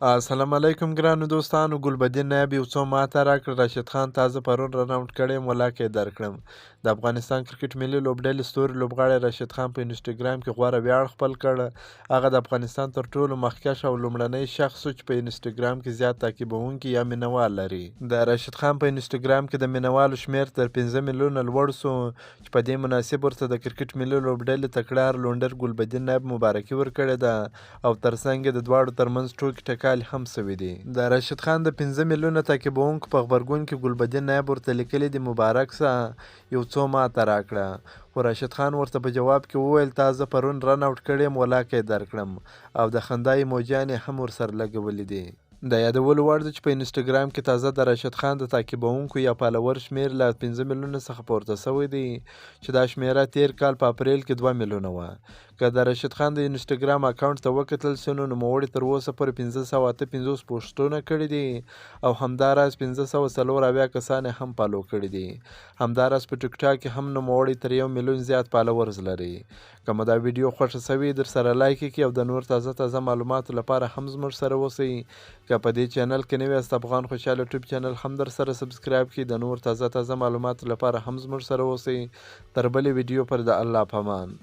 السلام علیکم ګرانو دوستانو. ګلبدین نایب یو څو ماته راکړه. راشد خان تازه پرون رن آوټ کړی یم، ولاکه یې درکړم. د افغانستان کرکټ ملي لوبډلې ستوري لوبغاړی راشد خان په انسټاګرام کې غوره ویاړ خپل کړ. هغه د افغانستان تر ټولو مخکښ او لومړنی شخص و چې په انسټاګرام کې زیات تعقیبونکي یا مینوال لري. د راشد خان په انسټاګرام کې د مینوالو شمېر تر 15 میلیونه لوړ سو، چې په دې مناسب ورته د کرکټ ملي لوبډلې تکړه لونډر ګلبدین نایب مبارکي ورکړې ده، او ترڅنګ یې د دواړو ترمنځ ټوکې ټکالې هم سوي دي. د راشد خان د 15 میلیونه تعقیبونکو په غبرګون کې ګلبدین نایب ورته لیکلي دي مبارک سه، یو څو ماته راکړه. خو راشد خان ورته په جواب کې وویل تا زه پرون رن آوټ کړی یم، ولاکه یې درکړم، او د خندا ایموجیانې هم ورسره لګولي دي. د یادولو وړ ده چې په انسټاګرام کې تازه د راشد خان د تعقیبونکو یا فالوور شمېر له 15 میلیونه څخه پورته سوی دی، چې دا شمېره تیر کال په اپریل کې 2 میلیونه وه. که د راشد خان د انسټاګرام اکاونټ ته وکتل سي نو نوموړي تر اوسه پورې 558 پوسټونه کړي دي، او همداراز 540 کسان یې هم فالو کړي دي. همداراز په ټیک ټاک کې هم نوموړی تر 1 میلیون زیات فالوورز لري. که مو دا ویډیو خوښه سوي در سره لایک کړئ، او د نور تازه معلوماتو لپاره هم زموږ سره اوسئ. که په دې چینل کې نوی یاست، افغان خوشحال یوټیوب چینل هم در سره سبسکرایب کړئ. د نور تازه معلوماتو لپاره هم زموږ سره اوسئ. تر بلې ویډیو پر د الله په امان.